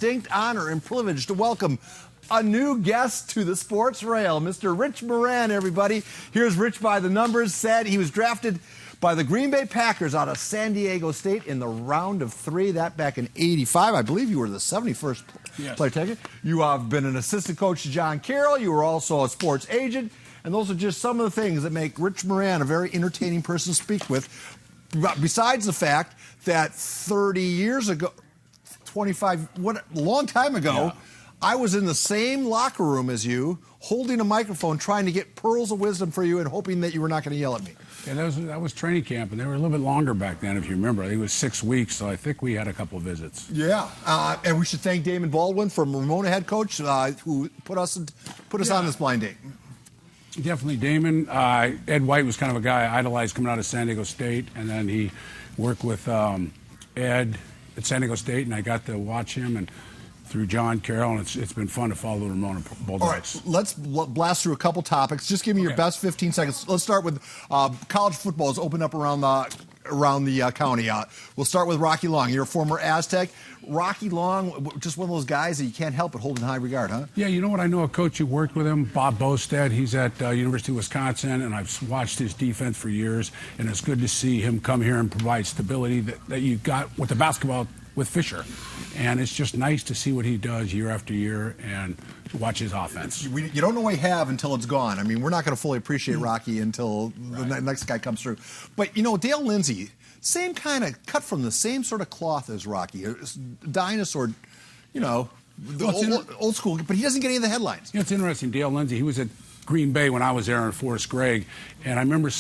distinct honor and privilege to welcome a new guest to the sports rail, Mr. Rich Moran, everybody. Here's Rich by the numbers. Said he was drafted by the Green Bay Packers out of San Diego State in the round of 3, that back in '85. I believe you were the 71st player taken. You have been an assistant coach to John Carroll. You were also a sports agent. And those are just some of the things that make Rich Moran a very entertaining person to speak with. Besides the fact that 30 years ago, a long time ago, I was in the same locker room as you, holding a microphone, trying to get pearls of wisdom for you and hoping that you were not going to yell at me. Yeah, that was training camp, and they were a little bit longer back then, if you remember. I think it was 6 weeks, so I think we had a couple of visits. Yeah, and we should thank Damon Baldwin from Ramona head coach, who put us on this blind date. Definitely Damon. Ed White was kind of a guy I idolized coming out of San Diego State, and then he worked with Ed at San Diego State, and I got to watch him and through John Carroll, and it's been fun to follow the Ramona Bulldogs. All right, let's blast through a couple topics. Just give me your best 15 seconds. Let's start with college football has opened up around the county. We'll start with Rocky Long. You're a former Aztec. Rocky Long, just one of those guys that you can't help but hold in high regard, huh? Yeah, you know what? I know a coach who worked with him, Bob Bostad. He's at University of Wisconsin, and I've watched his defense for years, and it's good to see him come here and provide stability that you got with the basketball with Fisher. And it's just nice to see what he does year after year and watch his offense. You don't know what you have until it's gone. I mean, we're not going to fully appreciate Rocky until the next guy comes through. But, you know, Dale Lindsey, same kind of cut from the same sort of cloth as Rocky. Dinosaur, you know, old school, but he doesn't get any of the headlines. You know, it's interesting. Dale Lindsey, he was at Green Bay when I was there in Forest Gregg, and I remember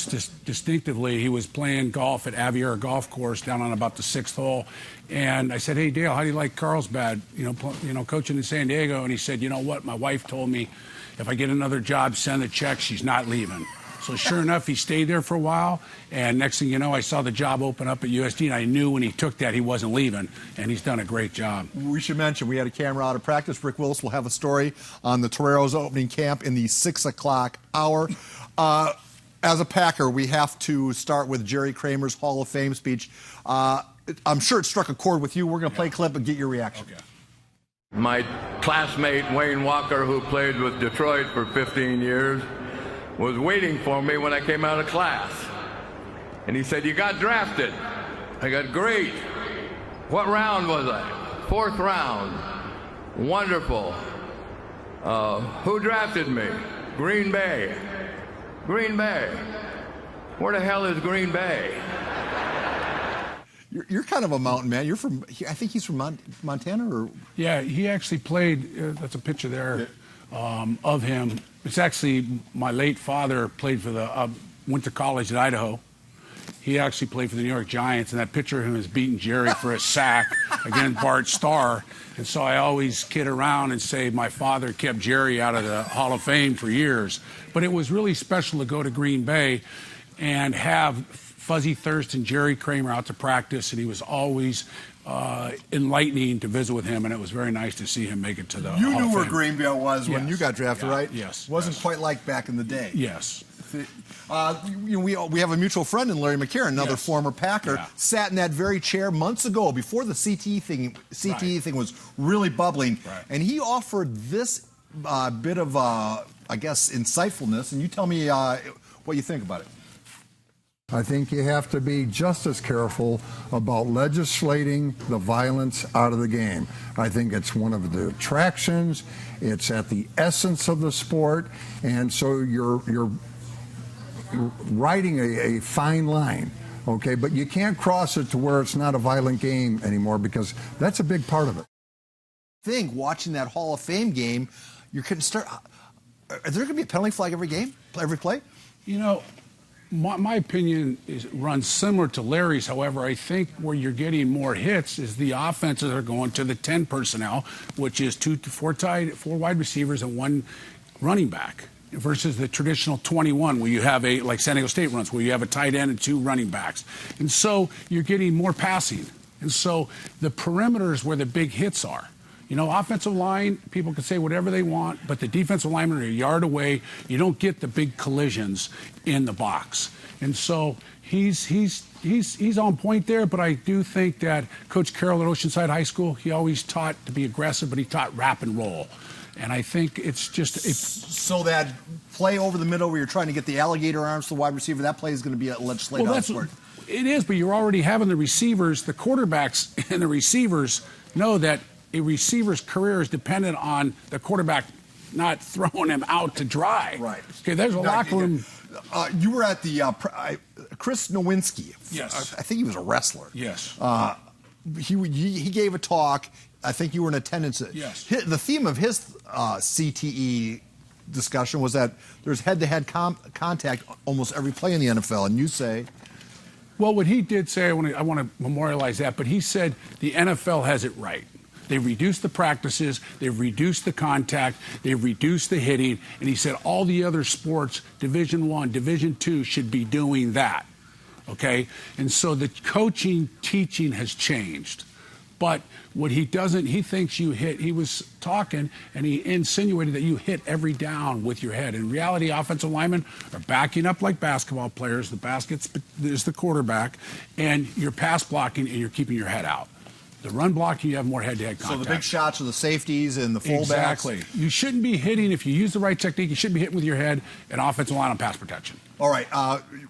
distinctively he was playing golf at Aviera Golf Course down on about the 6th hole, and I said, "Hey Dale, how do you like Carlsbad? You know, coaching in San Diego?" And he said, "You know what? My wife told me if I get another job, send the check. She's not leaving." So sure enough, he stayed there for a while, and next thing you know, I saw the job open up at USD, and I knew when he took that he wasn't leaving, and he's done a great job. We should mention we had a camera out of practice. Rick Willis will have a story on the Toreros opening camp in the 6 o'clock hour. As a Packer, we have to start with Jerry Kramer's Hall of Fame speech. I'm sure it struck a chord with you. We're going to play a clip and get your reaction. Okay. My classmate, Wayne Walker, who played with Detroit for 15 years, was waiting for me when I came out of class. And he said, "You got drafted." I got, "Great. What round was I?" "4th round." "Wonderful. Who drafted me?" "Green Bay." "Green Bay? Where the hell is Green Bay?" You're kind of a mountain man. You're from, I think he's from Montana, or? Yeah, he actually played, that's a picture there of him. It's actually my late father played for went to college at Idaho. He actually played for the New York Giants, and that picture of him is beating Jerry for a sack against Bart Starr. And so I always kid around and say my father kept Jerry out of the Hall of Fame for years. But it was really special to go to Green Bay and have Fuzzy Thurston, Jerry Kramer out to practice, and he was always enlightening to visit with him, and it was very nice to see him make it to the Hall of Fame. You knew where Greenville was when you got drafted, right? Yes. Wasn't quite like back in the day. Yes. We have a mutual friend in Larry McCarron, another former Packer, sat in that very chair months ago before the CTE thing was really bubbling, and he offered this bit of, I guess, insightfulness, and you tell me what you think about it. I think you have to be just as careful about legislating the violence out of the game. I think it's one of the attractions. It's at the essence of the sport, and so you're riding a fine line, okay? But you can't cross it to where it's not a violent game anymore, because that's a big part of it. I think watching that Hall of Fame game, you're going to start. Are there going to be a penalty flag every game, every play? You know, my opinion runs similar to Larry's. However, I think where you're getting more hits is the offenses are going to the 10 personnel, which is 2 to 4 wide receivers and 1 running back, versus the traditional 21 where you have like San Diego State runs, where you have a tight end and 2 running backs. And so you're getting more passing. And so the perimeter is where the big hits are. You know, offensive line, people can say whatever they want, but the defensive linemen are a yard away. You don't get the big collisions in the box. And so he's on point there, but I do think that Coach Carroll at Oceanside High School, he always taught to be aggressive, but he taught wrap and roll. And I think it's just... So that play over the middle where you're trying to get the alligator arms to the wide receiver, that play is going to be a legislative sport. It is, but you're already having the receivers, the quarterbacks and the receivers know that a receiver's career is dependent on the quarterback not throwing him out to dry. Right. Okay, there's a locker room. You were at the Chris Nowinski. Yes. I think he was a wrestler. Yes. He gave a talk. I think you were in attendance. Yes. The theme of his CTE discussion was that there's head-to-head contact almost every play in the NFL, and you say... Well, what he did say, I want to memorialize that, but he said the NFL has it right. They've reduced the practices, they've reduced the contact, they've reduced the hitting, and he said all the other sports, Division I, Division II, should be doing that, okay? And so the coaching, teaching has changed. But what he doesn't, he thinks you hit, he was talking and he insinuated that you hit every down with your head. In reality, offensive linemen are backing up like basketball players. The basket is the quarterback, and you're pass blocking and you're keeping your head out. The run blocking, you have more head-to-head contact. So the big shots are the safeties and the fullbacks. Exactly. You shouldn't be hitting, if you use the right technique, you shouldn't be hitting with your head and offensive line on pass protection. All right.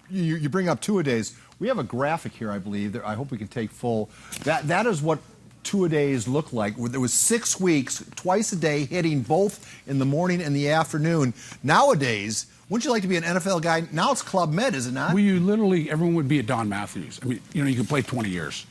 You bring up two-a-days. We have a graphic here, I believe. I hope we can take full. That is what two-a-days look like. There was 6 weeks, twice a day, hitting both in the morning and the afternoon. Nowadays, wouldn't you like to be an NFL guy? Now it's Club Med, is it not? Well, everyone would be a Don Matthews. I mean, you could play 20 years.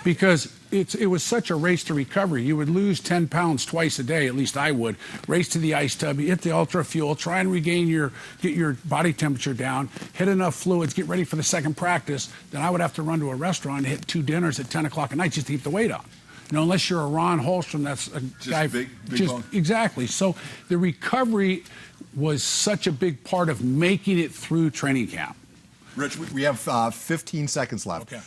Because it was such a race to recovery. You would lose 10 pounds twice a day, at least I would. Race to the ice tub, hit the ultra fuel, try and get your body temperature down, hit enough fluids, get ready for the second practice. Then I would have to run to a restaurant and hit 2 dinners at 10 o'clock at night just to keep the weight on. Unless you're a Ron Holstrom, that's a guy. Big bone. Exactly. So the recovery was such a big part of making it through training camp. Rich, we have 15 seconds left. Okay.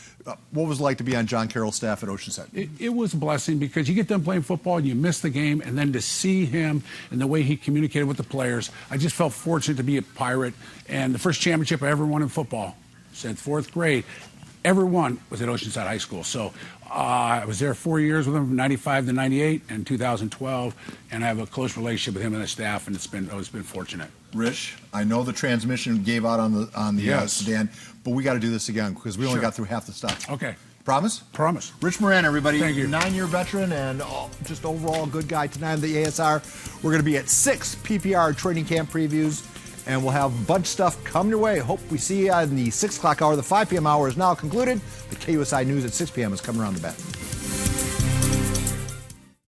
What was it like to be on John Carroll's staff at Oceanside? It was a blessing because you get done playing football and you miss the game, and then to see him and the way he communicated with the players, I just felt fortunate to be a Pirate. And the first championship I ever won in football, since 4th grade, ever won, was at Oceanside High School. So I was there 4 years with him, from 95 to 98 and 2012, and I have a close relationship with him and the staff, and it's been fortunate. Rich, I know the transmission gave out on the Yes. sedan, but we got to do this again because we only Sure. got through half the stuff. Okay. Promise? Promise. Rich Moran, everybody. Thank you. 9-year veteran and just overall good guy tonight in the ASR. We're going to be at 6 PPR training camp previews, and we'll have a bunch of stuff coming your way. Hope we see you in the 6 o'clock hour. The 5 p.m. hour is now concluded. The KUSI News at 6 p.m. is coming around the bend.